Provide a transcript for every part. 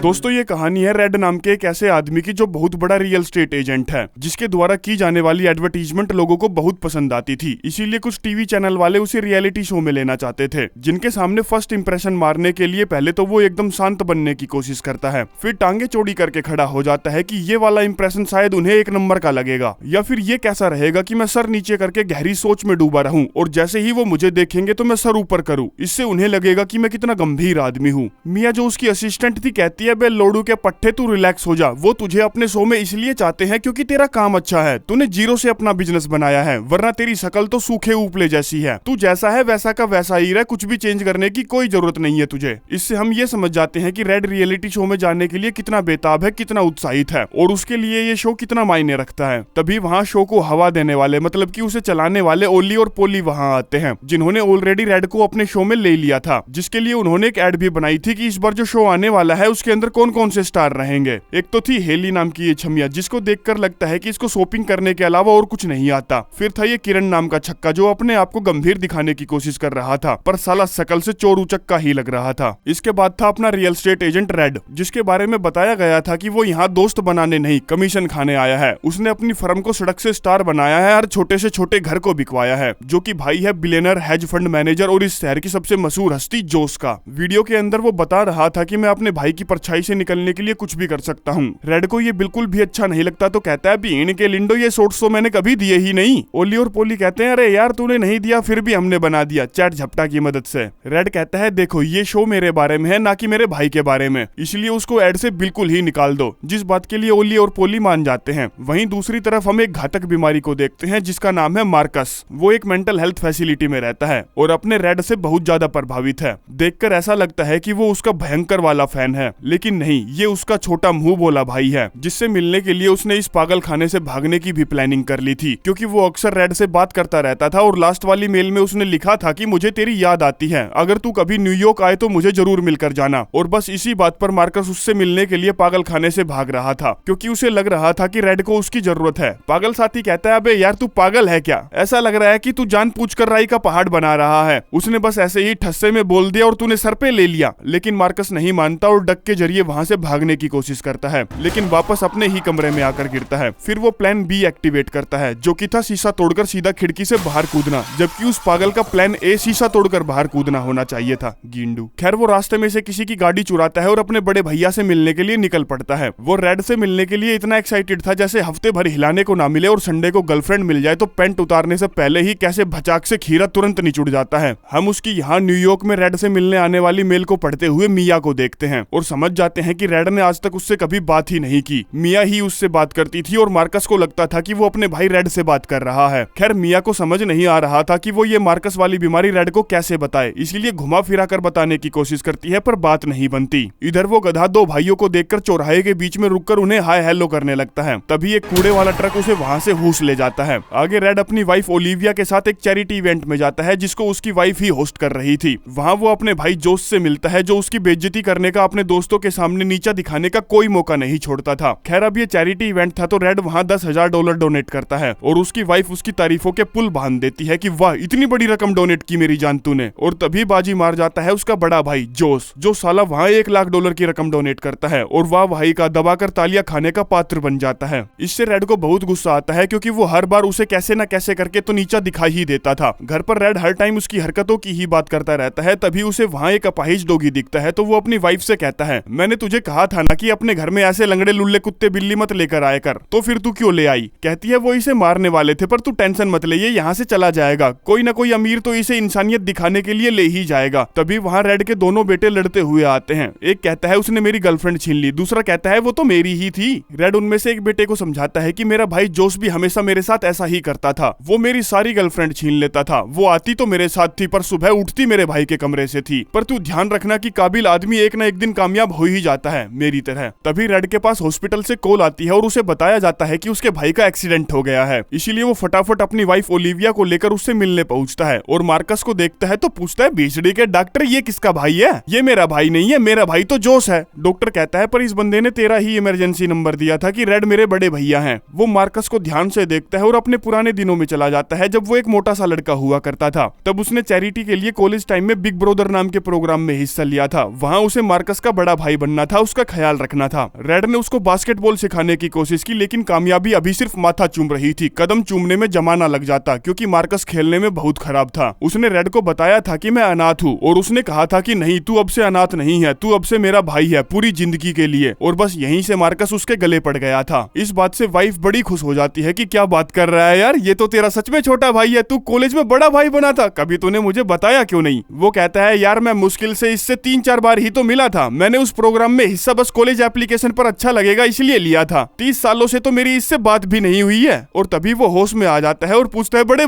दोस्तों ये कहानी है रेड नाम के एक ऐसे आदमी की जो बहुत बड़ा रियल एस्टेट एजेंट है, जिसके द्वारा की जाने वाली एडवर्टीजमेंट लोगों को बहुत पसंद आती थी। इसीलिए कुछ टीवी चैनल वाले उसे रियलिटी शो में लेना चाहते थे, जिनके सामने फर्स्ट इंप्रेशन मारने के लिए पहले तो वो एकदम शांत बनने की कोशिश करता है, फिर टांगे चौड़ी करके खड़ा हो जाता है कि ये वाला इंप्रेशन शायद उन्हें एक नंबर का लगेगा, या फिर ये कैसा रहेगा कि मैं सर नीचे करके गहरी सोच में डूबा रहूं और जैसे ही वो मुझे देखेंगे तो मैं सर ऊपर करूं, इससे उन्हें लगेगा कि मैं कितना गंभीर आदमी हूँ। मिया जो उसकी असिस्टेंट थी कहती है, बे लोडू के पट्टे तू रिलैक्स हो जा, वो तुझे अपने शो में इसलिए चाहते हैं क्योंकि तेरा काम अच्छा है, तूने जीरो से अपना बिजनेस बनाया है, वरना तेरी शक्ल तो सूखे उपले जैसी है, तू जैसा है वैसा का वैसा ही रह, कुछ भी चेंज करने की कोई जरूरत नहीं है तुझे। इससे हम ये समझ जाते हैं कि रेड रियलिटी शो में जाने के लिए कितना बेताब है, कितना उत्साहित है और उसके लिए ये शो कितना मायने रखता है। तभी वहाँ शो को हवा देने वाले मतलब कि उसे चलाने वाले ओली और पोली वहाँ आते हैं, जिन्होंने ऑलरेडी रेड को अपने शो में ले लिया था, जिसके लिए उन्होंने एक एड भी बनाई थी कि इस बार जो शो आने वाला है उसके अंदर कौन कौन से स्टार रहेंगे। एक तो थी हेली नाम की ये छमिया, जिसको देखकर लगता है कि इसको शॉपिंग करने के अलावा और कुछ नहीं आता। फिर था ये किरण नाम का छक्का, जो अपने आप को गंभीर दिखाने की कोशिश कर रहा था, पर साला शकल से चोर उचक्का ही लग रहा था। इसके बाद था अपना रियल एस्टेट एजेंट रेड, जिसके बारे में बताया गया था कि वो यहाँ दोस्त बनाने नहीं कमीशन खाने आया है। उसने अपनी फर्म को सड़क से स्टार बनाया है, हर छोटे से छोटे घर को बिकवाया है, जो कि भाई है बिलियनर हेज फंड मैनेजर और इस शहर की सबसे मशहूर हस्ती जोस का। वीडियो के अंदर वो बता रहा था कि मैं अपने भाई की परछाई से निकलने के लिए कुछ भी कर सकता हूँ। रेड को ये बिल्कुल भी अच्छा नहीं लगता, तो कहता है भीड़ के लिंडो, ये शॉर्ट्स तो मैंने कभी दिए ही नहीं। ओली और पोली कहते हैं, अरे यार तूने नहीं दिया फिर भी हमने बना दिया चैट झपटा की मदद से। रेड कहता है, देखो ये शो मेरे बारे में है ना कि मेरे भाई के बारे में, इसलिए उसको एड से बिल्कुल ही निकाल दो, जिस बात के लिए ओली और पोली मान जाते हैं। वहीं दूसरी तरफ हम एक घातक बीमारी को देखते हैं जिसका नाम है मार्कस। वो एक मेंटल हेल्थ फैसिलिटी में रहता है और अपने रेड से बहुत ज्यादा प्रभावित है। देखकर ऐसा लगता है कि वो उसका भयंकर वाला फैन है, लेकिन नहीं, ये उसका छोटा मुंह बोला भाई है, जिससे मिलने के लिए उसने इस पागल खाने से भागने की भी प्लानिंग कर ली थी, क्योंकि वो अक्सर रेड से बात करता रहता था और लास्ट वाली मेल में उसने लिखा था कि मुझे तेरी याद आती है, अगर तू कभी न्यूयॉर्क आए तो मुझे जरूर मिलकर जाना। और बस इसी बात पर मार्कस उससे मिलने के लिए पागल खाने से भाग रहा था, क्योंकि उसे लग रहा था कि रेड को उसकी जरूरत है। पागल साथी कहता है, अबे यार तू पागल है क्या, ऐसा लग रहा है कि तू जानबूझकर राई का पहाड़ बना रहा है, उसने बस ऐसे ही ठस्से में बोल दिया और तूने सर पे ले लिया। लेकिन मार्कस नहीं मानता और डक के जरिए वहां से भागने की कोशिश करता है, लेकिन वापस अपने ही कमरे में आकर गिरता है। फिर वो प्लान बी एक्टिवेट करता है, जो कि था शीशा तोड़कर सीधा खिड़की से बाहर कूदना, जबकि उस पागल का प्लान ए शीशा तोड़कर बाहर कूदना होना चाहिए था। गिंडू। खैर वो रास्ते में से किसी की गाड़ी चुराता है और अपने बड़े भैया से मिलने के लिए निकल पड़ता है। वो रेड से मिलने के लिए इतना एक्साइटेड था जैसे हफ्ते भर हिलाने को ना मिले और संडे को गर्लफ्रेंड मिल जाए तो पैंट उतारने से पहले ही कैसे भचाक से खीरा तुरंत निचुड़ जाता है। हम उसकी यहाँ न्यूयॉर्क में रेड से मिलने आने वाली मेल को पढ़ते हुए मिया को देखते हैं और समझ जाते हैं कि रेड ने आज तक उससे कभी बात ही नहीं की, मिया ही उससे बात करती थी और मार्कस को लगता था कि वो अपने भाई रेड से बात कर रहा है। खैर मिया को समझ नहीं आ रहा था कि वो ये मार्कस वाली बीमारी रेड को कैसे बताए, इसलिए घुमा फिरा कर बताने की कोशिश करती है, पर बात नहीं बनती। इधर वो गधा दो भाइयों को देखकर चौराहे के बीच में रुककर उन्हें हाय हेलो करने लगता है। तभी एक कूड़े वाला ट्रक उसे वहां से हूस ले जाता है। आगे रेड अपनी वाइफ ओलिविया के साथ एक चैरिटी इवेंट में जाता है, जिसको उसकी वाइफ ही होस्ट कर रही थी। वहां वो अपने भाई जोस से मिलता है, जो उसकी बेइज्जती करने का, अपने दोस्तों के सामने नीचा दिखाने का कोई मौका नहीं छोड़ता था। खैर अब ये चैरिटी इवेंट था तो रेड वहां $10,000 डोनेट करता है और उसकी वाइफ उसकी तारीफों के पुल बांध देती है कि वाह इतनी बड़ी रकम डोनेट की मेरी जान तूने। और तभी बाजी मार जाता है उसका बड़ा भाई जोस, जो साला वहां $1,00,000 की रकम डोनेट करता है और वाह भाई का दबाकर तालियां खाने का पात्र बन जाता है। इससे रेड को बहुत गुस्सा आता है, क्योंकि वो हर बार उसे कैसे न कैसे करके तो नीचा दिखा ही देता था। घर पर रेड हर टाइम उसकी हरकतों की ही बात करता रहता है। तभी उसे वहां एक अपाहिज डॉगी दिखता है, तो वो अपनी वाइफ से कहता है, मैंने तुझे कहा था ना कि अपने घर में ऐसे लंगड़े लुल्ले कुत्ते बिल्ली मत लेकर आया कर, तो फिर तू क्यों ले आई। कहती है वो इसे मारने वाले थे, पर तू टेंशन मत ले, ये यहाँ से चला जाएगा, कोई ना कोई अमीर तो इसे इंसानियत दिखाने के लिए ले ही जाएगा। तभी वहाँ रेड के दोनों बेटे लड़ते हुए आते हैं। एक कहता है उसने मेरी गर्लफ्रेंड छीन ली, दूसरा कहता है वो तो मेरी ही थी। रेड उनमें से एक बेटे को समझाता है कि मेरा भाई जोश भी हमेशा मेरे साथ ऐसा ही करता था, वो मेरी सारी गर्लफ्रेंड छीन लेता था, वो आती तो मेरे साथ थी पर सुबह उठती मेरे भाई के कमरे से थी, पर तू ध्यान रखना कि काबिल आदमी एक ना एक दिन कामयाब हो हो ही जाता है मेरी तरह। तभी रेड के पास हॉस्पिटल से कॉल आती है और उसे बताया जाता है कि उसके भाई का एक्सीडेंट हो गया है। इसीलिए वो फटाफट अपनी वाइफ ओलिविया को लेकर उससे मिलने पहुंचता है और मार्कस को देखता है तो पूछता है बीएचडी के डॉक्टर ये किसका भाई है? ये मेरा भाई नहीं है, मेरा भाई तो जोश है। डॉक्टर कहता है पर इस बंदे ने तेरा ही इमरजेंसी नंबर दिया था कि रेड मेरे बड़े भैया हैं। वो मार्कस को ध्यान से देखता है और अपने पुराने दिनों में चला जाता है जब वो एक मोटा सा लड़का हुआ करता था। तब उसने चैरिटी के लिए कॉलेज टाइम में बिग ब्रदर नाम के प्रोग्राम में हिस्सा लिया था। वहाँ उसे मार्कस का बड़ा भाई बनना था, उसका ख्याल रखना था। रेड ने उसको बास्केटबॉल सिखाने की कोशिश की लेकिन कामयाबी अभी सिर्फ माथा चूम रही थी, कदम चूमने में जमाना लग जाता क्योंकि मार्कस खेलने में बहुत खराब था। उसने रेड को बताया था कि मैं अनाथ हूँ और उसने कहा था कि नहीं तू अब से अनाथ नहीं है, तू अब से मेरा भाई है पूरी जिंदगी के लिए। और बस यहीं से मार्कस उसके गले पड़ गया था। इस बात से वाइफ बड़ी खुश हो जाती है कि क्या बात कर रहा है यार, ये तो तेरा सच में छोटा भाई है, तू कॉलेज में बड़ा भाई बना था, कभी तूने मुझे बताया क्यों नहीं? वो कहता है यार मैं मुश्किल से इससे 3-4 बार ही तो मिला था, मैंने उस प्रोग्राम में हिस्सा बस कॉलेज एप्लीकेशन पर अच्छा लगेगा इसलिए लिया था, 30 सालों से तो मेरी इससे बात भी नहीं हुई है। और तभी वो होश में आ जाता है और पूछता है बड़े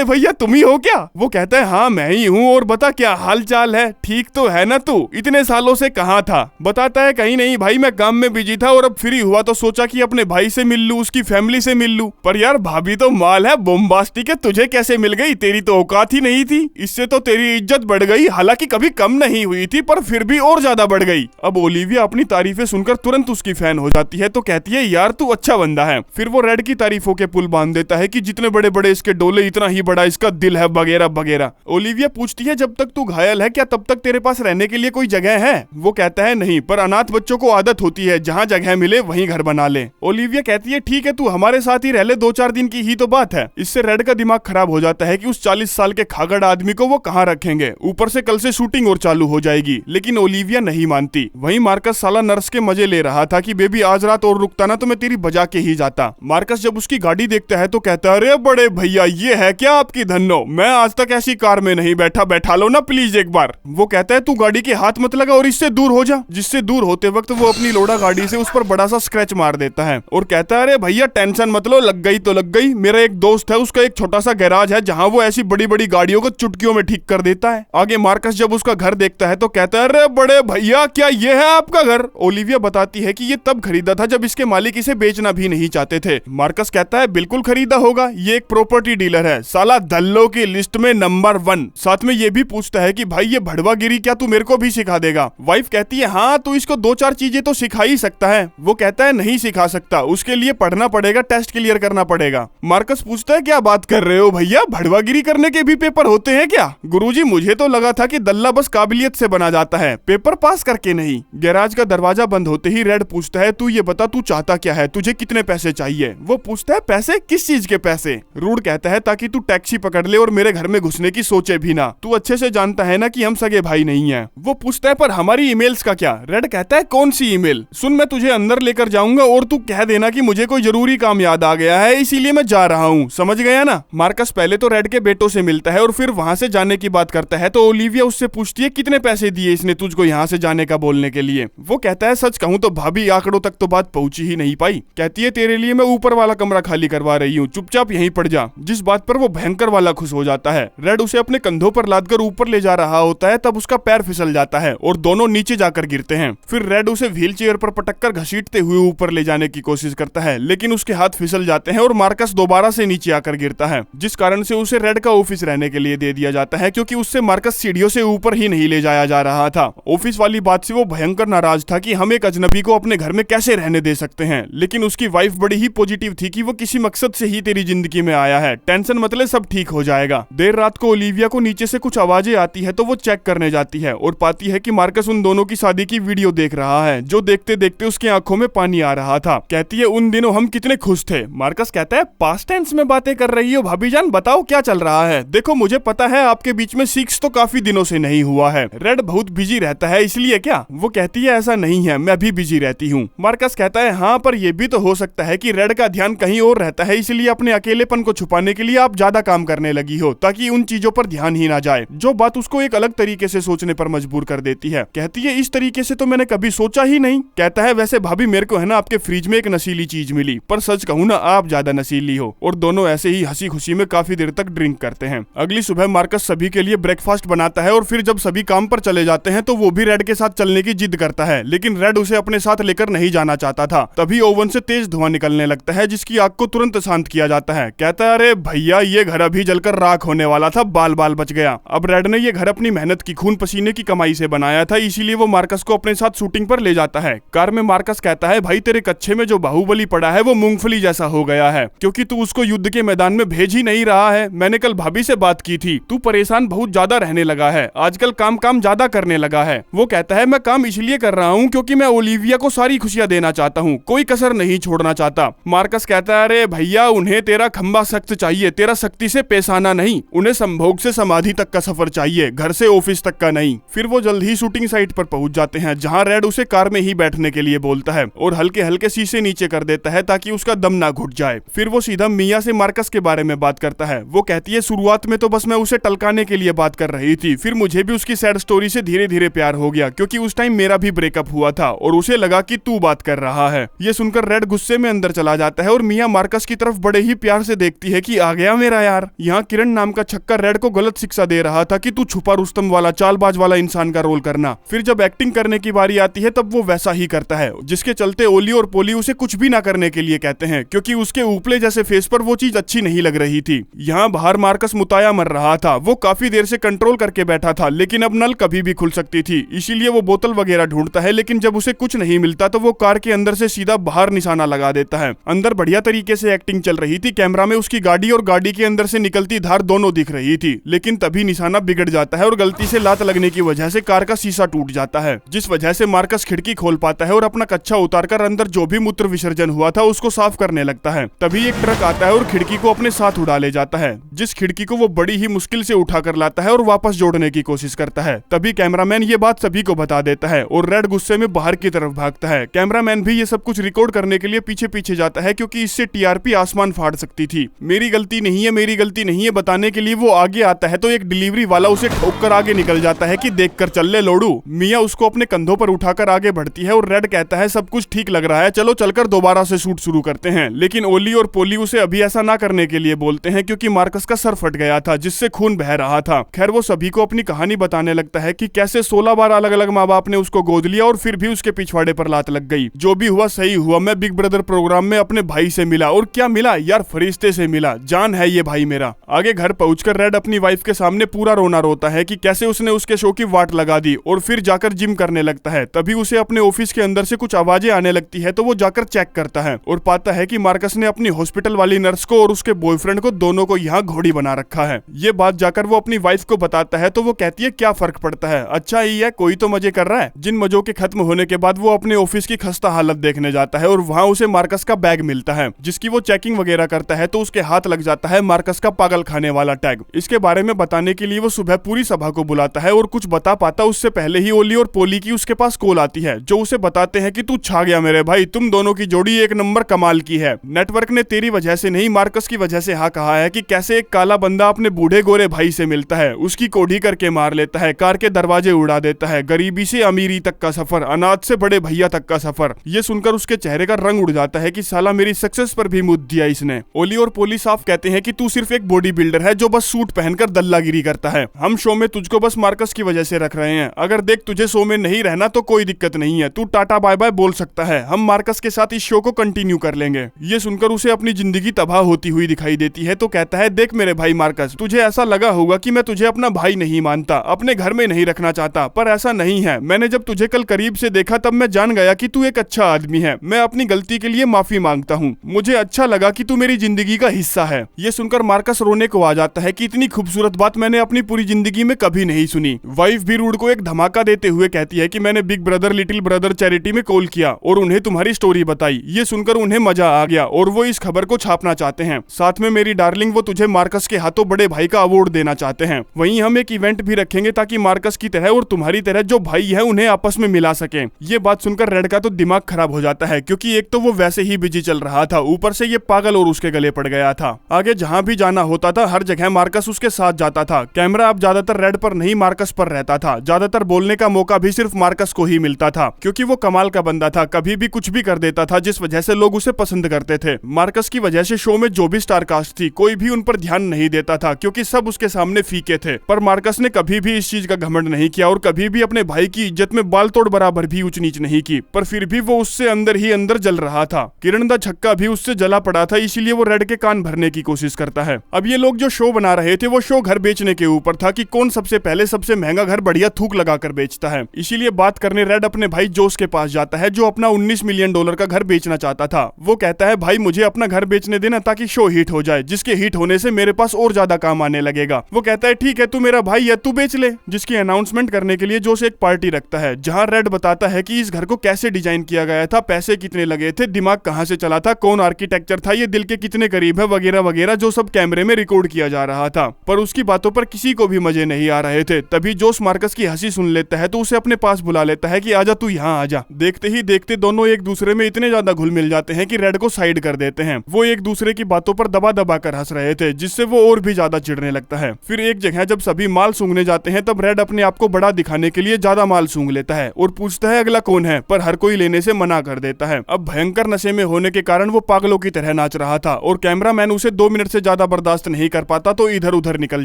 भैया तुम ही हो क्या? वो कहता है हाँ मैं ही हूँ, और बता क्या हाल चाल है, ठीक तो है ना तू, इतने सालों से कहाँ था? बताता है कहीं नहीं भाई मैं काम में बिजी था और अब फ्री हुआ तो सोचा कि अपने भाई से मिल लूं, उसकी फैमिली से मिल लूं। पर यार भाभी तो माल है, बोम्बास्टिक है, तुझे कैसे मिल गई? तेरी तो औकात ही नहीं थी, इससे तो तेरी इज्जत बढ़ गई, हालांकि कभी कम नहीं हुई थी पर फिर भी और ज्यादा बढ़ गई। अब ओलिविया अपनी तारीफें सुनकर तुरंत उसकी फैन हो जाती है तो कहती है यार तू अच्छा बंदा है। फिर वो रेड की तारीफों के पुल बांध देता है कि जितने बड़े बड़े इसके डोले इतना ही बड़ा इसका दिल है वगैरह वगैरह। ओलिविया पूछती है जब तक तू घायल है क्या तब तक तेरे पास रहने के लिए कोई जगह है? वो कहता है नहीं, पर अनाथ बच्चों को आदत होती है जहाँ जगह मिले वहीं घर बना ले। ओलिविया कहती है ठीक है तू हमारे साथ ही रह ले, 2-4 दिन की ही तो बात है। इससे रेड का दिमाग खराब हो जाता है कि उस 40 साल के खागड़ आदमी को वो कहाँ रखेंगे, ऊपर से कल से शूटिंग और चालू हो जाएगी। लेकिन ओलिविया नहीं मानती। वहीं मार्कस साला नर्स के मजे ले रहा था कि बेबी आज रात और रुकता ना तो मैं तेरी बजा के ही जाता। मार्कस जब उसकी गाड़ी देखता है तो कहता है अरे बड़े भैया ये है क्या आपकी धन्नो, मैं आज तक ऐसी कार में नहीं बैठा, बैठा लो ना प्लीज एक बार। वो कहता है तू गाड़ी के हाथ मत लगा और इससे दूर हो जा। जिससे दूर होते वक्त वो अपनी लोडा गाड़ी से उस पर बड़ा सा स्क्रैच मार देता है और कहता है अरे भैया टेंशन मत लो, लग गई तो लग गई। मेरा एक दोस्त है उसका एक छोटा सा गैराज है जहाँ वो ऐसी बड़ी बड़ी गाड़ियों को चुटकियों में ठीक कर देता है। आगे मार्कस जब उसका घर देखता है तो कहता है अरे बड़े भैया क्या ये है आपका घर? ओलिविया बताती है कि ये तब खरीदा था जब इसके मालिक इसे बेचना भी नहीं चाहते थे। मार्कस कहता है बिल्कुल खरीदा होगा, ये एक प्रॉपर्टी डीलर है, साला दल्लों की लिस्ट में नंबर 1। साथ में ये भी पूछता है कि भाई ये भड़वागिरी क्या तू मेरे को भी सिखा देगा? वाइफ कहती है हाँ तू इसको 2-4 चीजें तो सिखा ही सकता है। वो कहता है नहीं सिखा सकता, उसके लिए पढ़ना पड़ेगा, टेस्ट क्लियर करना पड़ेगा। मार्कस पूछता है क्या बात कर रहे हो भैया, भड़वागिरी करने के भी पेपर होते हैं क्या? गुरुजी मुझे तो लगा था कि दल्ला बस काबिलियत से बना जाता है, पेपर पास करके नहीं। गैराज का दरवाजा बंद होते ही रेड पूछता है तू ये बता तू चाहता क्या है, तुझे कितने पैसे चाहिए? वो पूछता है पैसे? किस चीज के पैसे? रूड कहता है ताकि तू टैक्सी पकड़ ले और मेरे घर में घुसने की सोचे भी ना, तू अच्छे से जानता है ना कि हम सगे भाई नहीं है। वो पूछता है पर हमारी ईमेल्स का क्या? रेड कहता है कौन सी ईमेल? सुन मैं तुझे अंदर लेकर जाऊंगा और तू कह देना कि मुझे कोई जरूरी काम याद आ गया है इसीलिए मैं जा रहा हूँ, समझ गया ना? मार्कस पहले तो रेड के बेटों से मिलता है और फिर वहां से जाने की बात करता है तो ओलिविया उससे पूछती है कितने पैसे दिए इसने तुझको यहाँ से जाने का बोलने के लिए? वो कहता है सच कहूँ तो भाभी आंकड़ों तक तो बात पहुंची ही नहीं पाई। कहती है तेरे लिए मैं ऊपर वाला कमरा खाली करवा रही हूँ, चुपचाप यहीं पड़ जा। जिस बात पर वो भयंकर वाला खुश हो जाता है। रेड उसे अपने कंधों पर लादकर ऊपर ले जा रहा होता है तब उसका पैर फिसल जाता है और दोनों नीचे जाकर गिरते हैं। फिर रेड उसे व्हील चेयर पर पटककर घसीटते हुए ऊपर ले जाने की कोशिश करता है लेकिन उसके हाथ फिसल जाते हैं और मार्कस दोबारा से नीचे आकर गिरता है, जिस कारण से उसे रेड का ऑफिस रहने के लिए दे दिया जाता है क्योंकि उससे मार्कस सीढ़ियों से ऊपर ही नहीं ले जाया जा रहा था। ऑफिस वाली बात से वो भयंकर नाराज था कि हम एक अजनबी को अपने घर में कैसे रहने दे सकते हैं, लेकिन उसकी वाइफ बड़ी ही पॉजिटिव थी कि वो किसी मकसद से ही तेरी जिंदगी में आया है, टेंशन मत ले सब ठीक हो जाएगा। देर रात को ओलिविया को नीचे से कुछ आवाजें आती है तो वो चेक करने जाती है और पाती है कि मार्कस उन दोनों की शादी की वीडियो देख रहा है जो देखते देखते उसकी आंखों में पानी आ रहा था। कहती है उन दिनों हम कितने खुश थे। मार्कस कहता है पास्ट टेंस में बातें कर रही हो भाभी जान, बताओ क्या चल रहा है? देखो मुझे पता है आपके बीच में सीक्स तो काफी दिनों से नहीं हुआ है, रेड बहुत बिजी रहता है इसलिए क्या? वो कहती है ऐसा नहीं है, मैं भी बिजी रहती हूँ। मार्कस कहता है हाँ पर यह भी तो हो सकता है कि रेड का ध्यान कहीं और रहता है इसलिए अपने अकेलेपन को छुपाने के लिए आप ज्यादा काम करने लगी हो ताकि उन चीजों पर ध्यान ही ना जाए, जो बात उसको एक अलग तरीके से सोचने पर मजबूर कर देती है। कहती है इस तरीके से तो मैंने कभी सोचा ही नहीं। कहता है वैसे भाभी मेरे को है ना आपके फ्रिज में एक नशीली चीज मिली, पर सच कहूँ ना आप ज्यादा नशीली हो। और दोनों ऐसे ही हंसी खुशी में काफी देर तक ड्रिंक करते हैं। अगली सुबह मार्कस सभी के लिए ब्रेकफास्ट बनाता है और फिर जब सभी काम पर चले जाते हैं तो वो भी रेड के साथ चलने की जिद करता है, लेकिन रेड उसे अपने साथ लेकर नहीं जाना चाहता था। तभी ओवन से तेज धुआं निकलने लगता है, जिसकी आग को तुरंत शांत किया जाता है। कहता है, अरे भैया ये घर अभी जलकर राख होने वाला था, बाल बाल बच गया। अब रेड ने ये घर अपनी मेहनत की, खून पसीने की कमाई से बनाया था, इसीलिए वो मार्कस को अपने साथ शूटिंग पर ले जाता है। कार में मार्कस कहता है, भाई तेरे कच्छे में जो बाहुबली पड़ा है वो मूंगफली जैसा हो गया है, क्योंकि तू उसको युद्ध के मैदान में भेज ही नहीं रहा है। मैंने कल भाभी से बात की थी, तू परेशान बहुत ज्यादा रहने लगा है, आजकल काम काम ज्यादा करने लगा है। वो कहता है, मैं काम इसलिए कर रहा हूँ क्योंकि मैं ओलिविया को सारी खुशियां देना चाहता हूँ, कोई कसर नहीं छोड़ना चाहता। मार्कस कहता है, अरे भैया उन्हें तेरा खंबा सख्त चाहिए, तेरा सख्ती से पेशाना नहीं, उन्हें संभोग से समाधि तक का सफर चाहिए, घर से ऑफिस तक का नहीं। फिर वो जल्द ही शूटिंग साइट पर पहुंच जाते हैं, जहां रेड उसे कार में ही बैठने के लिए बोलता है और हल्के हल्के शीशे नीचे कर देता है ताकि उसका दम ना घुट जाए। फिर वो सीधा मिया से मार्कस के बारे में बात करता है। वो कहती है, शुरुआत में तो बस मैं उसे टलकाने के लिए बात कर रही थी, फिर मुझे भी उसकी सैड स्टोरी से धीरे धीरे प्यार हो गया, क्योंकि उस टाइम मेरा भी ब्रेकअप हुआ था और उसे लगा कि तू बात कर रहा है। ये सुनकर रेड गुस्से में अंदर चला जाता है और मिया मार्कस की तरफ बड़े ही प्यार से देखती है कि आ गया मेरा यार। यहाँ किरण नाम का छक्का रेड को गलत शिक्षा दे रहा था कि तू छुपा रुस्तम वाला, चालबाज वाला इंसान का रोल करना। फिर जब एक्टिंग करने की बारी आती है तब वो वैसा ही करता है, जिसके चलते ओली और पोली उसे कुछ भी ना करने के लिए कहते हैं, क्योंकि उसके ऊपले जैसे फेस पर वो चीज अच्छी नहीं लग रही थी। यहाँ बाहर मार्कस मुताया मर रहा था, वो काफी देर से कंट्रोल करके बैठा था, लेकिन अब नल कभी भी खुल सकती थी, इसीलिए वो बोतल वगैरह ढूंढता है, लेकिन जब उसे कुछ नहीं मिलता तो वो कार के अंदर से सीधा बाहर निशाना लगा देता है। अंदर बढ़िया तरीके से एक्टिंग चल रही थी, कैमरा में उसकी गाड़ी और गाड़ी के अंदर से निकलती धार दोनों दिख रही थी, लेकिन तभी निशाना बिगड़ जाता है और गलती से लात लगने की वजह से कार का शीशा टूट जाता है, जिस वजह से मार्कस खिड़की खोल पाता है और अपना कच्छा उतारकर अंदर जो भी मूत्र विसर्जन हुआ था उसको साफ करने लगता है। तभी एक ट्रक आता है और खिड़की को अपने साथ उड़ा ले जाता है, जिस खिड़की को वो बड़ी ही मुश्किल से उठाकर लाता है और वापस जोड़ने की कोशिश करता है। तभी कैमरामैन ये बात सभी को बता देता है और रेड गुस्से में बाहर की तरफ भागता है। कैमरामैन भी ये सब कुछ रिकॉर्ड करने के लिए पीछे पीछे जाता है, क्योंकि इससे टीआरपी आसमान फाड़ सकती थी। मेरी गलती नहीं है, मेरी गलती नहीं है बताने के लिए वो आगे आता है तो एक डिलीवरी वाला उसे ठोककर आगे निकल जाता है कि देख कर चल ले लोडू। मिया उसको अपने कंधों पर उठाकर आगे बढ़ती है और रेड कहता है, सब कुछ ठीक लग रहा है, चलो चलकर दोबारा से शूट शुरू करते हैं। लेकिन ओली और पोली उसे अभी ऐसा ना करने के लिए बोलते हैं, क्योंकि मार्कस का सर फट गया था, जिससे खून बह रहा था। खैर वो सभी को अपनी कहानी बताने लगता है कि कैसे 16 बार अलग अलग माँ बाप ने उसको गोद लिया और फिर भी उसके पिछवाड़े पर लात लग गई। जो भी हुआ सही हुआ, मैं बिग ब्रदर प्रोग्राम में अपने भाई से मिला, और क्या मिला यार, फरिश्ते से मिला, जान है ये भाई मेरा। आगे घर पहुंचकर रेड अपनी वाइफ के सामने पूरा रोना रोता है कि कैसे उसने उसके शो की वाट लगा दी, और फिर जाकर जिम करने लगता है। तभी उसे अपने ऑफिस के अंदर से कुछ आवाजें आने लगती है, तो वो जाकर चेक करता है और पाता है कि मार्कस ने अपनी हॉस्पिटल वाली नर्स को और उसके बॉयफ्रेंड को दोनों को यहाँ घोड़ी बना रखा है। ये बात जाकर वो अपनी वाइफ को बताता है, तो वो कहती है, क्या फर्क पड़ता है, अच्छा ही है, कोई तो मजे कर रहा है। जिन मजों के खत्म होने के बाद वो अपने ऑफिस की खस्ता हालत देखने जाता है और वहाँ उसे मार्कस का बैग मिलता है, जिसकी वो चेकिंग वगैरह करता है, तो उसके हाथ लग जाता है मार्कस का पागल खाने वाला टैग। इसके बारे में बताने के लिए वो सुबह पूरी सभा को बुलाता है और कुछ बता पाता उससे पहले ही ओली और पोली की उसके पास कॉल आती है, जो उसे बताते हैं कि तू छा गया मेरे भाई, तुम दोनों की जोड़ी एक नंबर कमाल की है। नेटवर्क ने तेरी वजह से नहीं, मार्कस की वजह से हाँ कहा है कि कैसे एक काला बंदा अपने बूढ़े गोरे भाई से मिलता है, उसकी कोढ़ी करके मार लेता है, कार के दरवाजे उड़ा देता है, गरीबी से अमीरी तक का सफर, अनाथ से बड़े भैया तक का सफर। ये सुनकर उसके चेहरे का रंग उड़ जाता है कि साला मेरी सक्सेस पर भी मुद्द दिया इसने। ओली और पोली साफ कहते हैं कि तू सिर्फ एक बॉडी बिल्डर है जो बस सूट पहनकर दल्लागिरी करता है, हम शो में तुझको बस मार्कस की वजह से रख रहे हैं, अगर देख तुझे शो में नहीं रहना तो कोई दिक्कत नहीं है, तू टाटा बाय बाय बोल सकता है, हम मार्कस के साथ इस शो को कंटिन्यू कर लेंगे। ये सुनकर उसे अपनी जिंदगी तबाह होती हुई दिखाई देती है, तो कहता है, देख मेरे भाई मार्कस, तुझे ऐसा लगा होगा कि मैं तुझे अपना भाई नहीं मानता, अपने घर में नहीं रखना चाहता, पर ऐसा नहीं है। मैंने जब तुझे कल करीब से देखा तब मैं जान गया कि तू एक अच्छा आदमी है, मैं अपनी गलती के लिए माफी मांगता हूँ, मुझे अच्छा लगा कि तू मेरी जिंदगी का हिस्सा है। ये सुनकर मार्कस रोने को आ जाता है कि इतनी खूबसूरत बात मैंने अपनी पूरी जिंदगी में कभी नहीं सुनी। वाइफ भी रूड को एक धमाका देते हुए कहती है कि मैंने big brother little brother charity में कॉल किया और उन्हें तुम्हारी स्टोरी बताई। ये सुनकर उन्हें मजा आ गया और वो इस खबर को छापना चाहते हैं, साथ में मेरी डार्लिंग वो तुझे मार्कस के हाथों बड़े भाई का अवार्ड देना चाहते हैं। वहीं हम एक इवेंट भी रखेंगे ताकि मार्कस की तरह और तुम्हारी तरह जो भाई है उन्हें आपस में मिला सके। ये बात सुनकर रेड का तो दिमाग खराब हो जाता है, क्योंकि एक तो वो वैसे ही बिजी चल रहा था, ऊपर से ये पागल और उसके गले पड़ गया था। आगे जहां भी जाना होता था हर जगह मार्कस उसके साथ जाता था। कैमरा अब ज्यादातर रेड पर नहीं मार्कस पर रहता था, ज्यादातर बोलने का मौका भी सिर्फ मार्कस को ही मिलता था, क्योंकि वो कमाल का बंदा था, कभी भी कुछ भी कर देता था, जिस वजह से लोग उसे पसंद करते थे। मार्कस की वजह से शो में जो भी स्टार कास्ट थी कोई भी उन पर ध्यान नहीं देता था, क्योंकि सब उसके सामने फीके थे। पर मार्कस ने कभी भी इस चीज का घमंड नहीं किया और कभी भी अपने भाई की इज्जत इज्जत में बाल तोड़ बराबर भी ऊंच नीच नहीं की, पर फिर भी वो उससे अंदर ही अंदर जल रहा था। किरण दा छक्का भी उससे जला पड़ा था, इसीलिए वो रेड के कान भरने की कोशिश करता है। अब ये लोग जो शो बना रहे थे वो शो घर बेचने के ऊपर था कि कौन सबसे पहले सबसे महंगा घर बढ़िया थूक लगाकर बेचता है। इसीलिए बात करने रेड अपने भाई जोस के पास जाता है जो अपना $19 मिलियन का घर बेचना चाहता था। वो कहता है भाई मुझे अपना घर बेचने देना ताकि शो हिट हो जाए, जिसके हिट होने से मेरे पास और ज्यादा काम आने लगेगा। वो कहता है ठीक है तू मेरा भाई है, तू बेच ले। जिसकी अनाउंसमेंट करने के लिए जोस एक पार्टी रखता है जहां रेड बताता है कि इस घर को कैसे डिजाइन किया गया था, पैसे कितने लगे थे, दिमाग कहां से चला था, कौन आर्किटेक्चर था, ये दिल के कितने करीब है, वगैरह वगैरह, जो सब कैमरे में रिकॉर्ड किया जा रहा था। पर उसकी बातों पर किसी को भी मजे नहीं आ रहे थे। तभी जोस मार्कस की हंसी सुन लेता है तो उसे अपने पास बुला लेता है कि आजा तू यहाँ आजा। देखते ही देखते दोनों एक दूसरे में इतने ज्यादा घुल मिल जाते हैं कि रेड को साइड कर देते हैं। वो एक दूसरे की बातों पर दबा दबा कर हंस रहे थे, जिससे वो और भी ज्यादा चिढ़ने लगता है। फिर एक जगह जब सभी माल सूंघने जाते हैं तब रेड अपने आप को बड़ा दिखाने के लिए ज्यादा माल सूंघ लेता है और पूछता है अगला कौन है, पर हर कोई लेने से मना कर देता है। अब भयंकर नशे में होने के कारण वो पागलों की तरह नाच रहा था और कैमरामैन उसे 2 मिनट से ज्यादा बर्दाश्त नहीं कर पाता तो इधर उधर निकल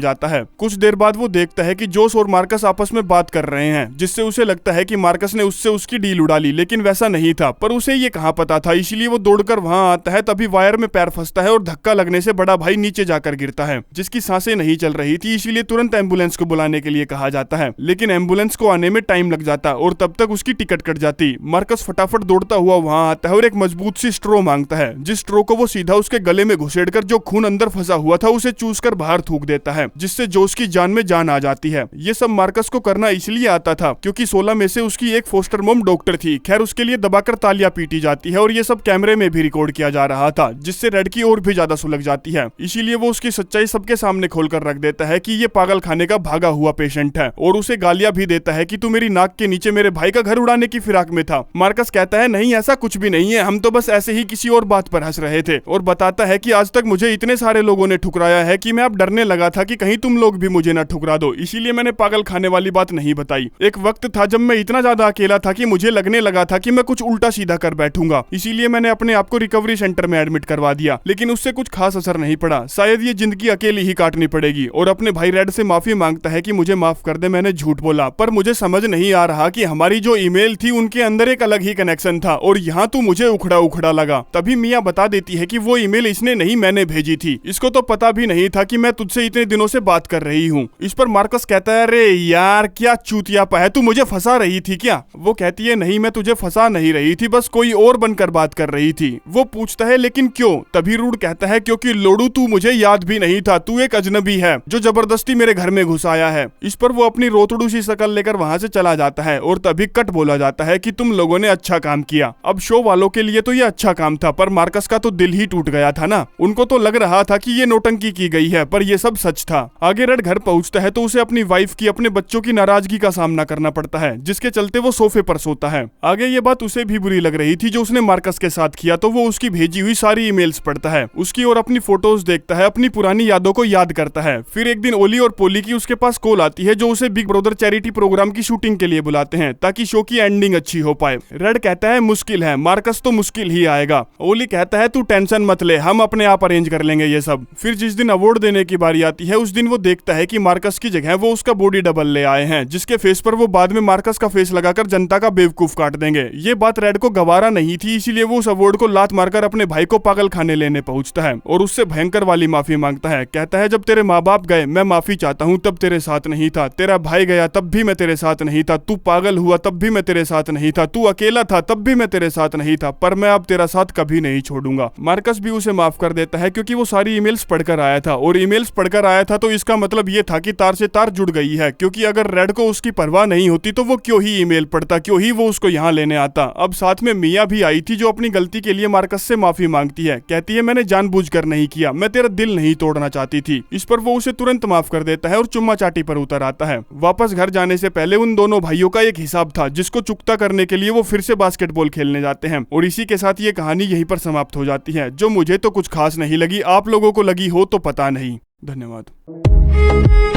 जाता है। कुछ देर बाद वो देखता है कि जोस और मार्कस आपस में बात कर रहे हैं, जिससे उसे लगता है कि मार्कस ने उससे उसकी डील उड़ा ली, लेकिन वैसा नहीं था। पर उसे ये कहां पता था, इसीलिए वो दौड़कर वहां आता है। तभी वायर में पैर फंसता है और धक्का लगने से बड़ा भाई नीचे जाकर गिरता है, जिसकी सांसें नहीं चल रही थी, इसीलिए तुरंत एम्बुलेंस को बुलाने के लिए कहा जाता है। लेकिन एम्बुलेंस को आने में टाइम लग जाता और तब तक उसकी टिकट कट जाती। मार्कस फटाफट दौड़ता हुआ वहां आता है और एक मजबूत सी स्ट्रो मांगता है, जिस स्ट्रो को वो सीधा उसके गले में घुसेड़कर जो खून अंदर फंसा हुआ था उसे चूस कर बाहर थूक देता है, जिससे जोस की जान में जान आ जाती है। ये सब मार्कस को करना इसलिए आता था क्योंकि 16 में से उसकी एक फोस्टर मॉम डॉक्टर थी। खैर उसके लिए दबाकर तालियां पीटी जाती है और ये सब कैमरे में भी रिकॉर्ड किया जा रहा था, जिससे रेड की और भी ज्यादा सुलग जाती है। इसीलिए वो उसकी सच्चाई सबके सामने खोलकर रख देता है कि ये पागल खाने का भागा हुआ पेशेंट है और उसे गालियां भी देता है कि तू मेरी नाक के नीचे मेरे भाई का घर उड़ाने की फिराक में था। मार्कस कहता है नहीं ऐसा कुछ भी नहीं है, हम तो बस ऐसे ही किसी और बात पर हंस रहे थे, और बताता है कि आज तक मुझे इतने सारे लोगों ने ठुकराया है कि मैं अब डरने लगा था कि कहीं तुम लोग भी मुझे ना ठुकरा दो, इसीलिए मैंने पागल खाने वाली बात नहीं बताई। एक वक्त था जब मैं इतना ज्यादा अकेला था कि मुझे लगने लगा था कि मैं कुछ उल्टा सीधा कर बैठूंगा, इसीलिए मैंने अपने आप को रिकवरी सेंटर में एडमिट करवा दिया, लेकिन उससे कुछ खास असर नहीं पड़ा। शायद ये जिंदगी अकेली ही काटनी पड़ेगी। और अपने भाई रेड से माफी मांगता है कि मुझे माफ कर दे, मैंने झूठ बोला, पर मुझे समझ नहीं आ रहा कि हमारी जो ईमेल थी उनके अंदर एक अलग ही कनेक्शन था और यहाँ तू मुझे उखड़ा उखड़ा लगा। तभी मिया बता देती है कि वो ईमेल इसने नहीं मैंने भेजी थी, इसको तो पता भी नहीं था कि मैं तुझसे इतने दिनों से बात कर रही हूँ। इस पर मार्कस कहता है अरे यार क्या चूतियापा है, तू मुझे फंसा रही थी क्या? वो कहती है नहीं मैं तुझे फंसा नहीं रही थी, बस कोई और बनकर बात कर रही थी। वो पूछता है लेकिन क्यों? तभी रूड कहता है क्योंकि लोडू तू मुझे याद भी नहीं था, तू एक अजनबी है जो जबरदस्ती मेरे घर में घुस आया है। इस पर वो अपनी रोतड़ू सी शकल लेकर वहां से चला जाता है और तभी कट बोला जाता है कि तुम लोगों ने अच्छा काम किया। अब शो वालों के लिए तो ये अच्छा काम था, पर मार्कस का तो दिल ही टूट गया था ना। उनको तो लग रहा था कि ये नौटंकी की गई है, पर ये सब सच था। आगे रेड घर पहुंचता है तो उसे अपनी वाइफ की अपने बच्चों की नाराजगी का सामना करना पड़ता है, जिसके चलते वो सोफे पर सोता है। आगे ये बात उसे भी बुरी लग रही थी जो उसने मार्कस के साथ किया, तो वो उसकी भेजी हुई सारी ईमेल्स पढ़ता है, उसकी और अपनी फोटोज देखता है, अपनी पुरानी यादों को याद करता है। फिर एक दिन ओली और पोली की उसके पास कॉल आती है जो उसे बिग ब्रदर चैरिटी प्रोग्राम की शूटिंग के लिए बुलाते हैं ताकि शो की एंडिंग अच्छी हो पाए। रेड कहता है मुश्किल है, मार्कस तो मुश्किल ही आएगा। ओली कहता है तू टेंशन मत ले, हम अपने आप अरेंज कर लेंगे ये सब। फिर जिस दिन अवार्ड देने की बारी आती है उस दिन वो देखता है कि मार्कस की जगह वो उसका बॉडी डबल ले आए हैं, जिसके फेस पर वो बाद में मार्कस का फेस लगाकर जनता का बेवकूफ काट देंगे। ये बात रेड को गवारा नहीं थी, इसीलिए वो उस अवार्ड को लात मारकर अपने भाई को पागल खाने लेने पहुंचता है और उससे भयंकर वाली माफी मांगता है। कहता है जब तेरे माँ बाप गए मैं माफी चाहता हूँ, तब तेरे साथ नहीं था, तेरा भाई गया तब भी मैं तेरे साथ नहीं था, तू पागल हुआ तब भी मैं तेरे साथ नहीं था, तू अकेला था तब भी मैं तेरे साथ नहीं था, पर मैं अब तेरा साथ कभी नहीं छोड़ूंगा। मार्कस भी उसे माफ कर देता है क्योंकि वो सारी ईमेल्स पढ़कर आया था, और ईमेल्स पढ़कर आया था तो इसका मतलब ये था कि तार से तार जुड़ गई है, क्योंकि अगर रेड को उसकी परवाह नहीं होती तो वो क्यों ही ईमेल पढ़ता, क्यों ही वो उसको यहाँ लेने आता। अब साथ में मिया भी आई थी जो अपनी गलती के लिए मार्कस से माफी मांगती है। कहती है मैंने जानबूझकर नहीं किया, मैं तेरा दिल नहीं तोड़ना चाहती थी। इस पर वो उसे तुरंत माफ कर देता है और चुम्मा चाटी पर उतर आता है। वापस घर जाने से पहले उन दोनों भाइयों का एक हिसाब था जिसको चुकता करने के लिए वो फिर से बास्केटबॉल खेलने जाते हैं। और इसी के साथ ये कहानी यहीं पर समाप्त हो जाती है, जो मुझे तो कुछ खास नहीं लगी, आप लोगों को लगी हो तो पता नहीं। धन्यवाद।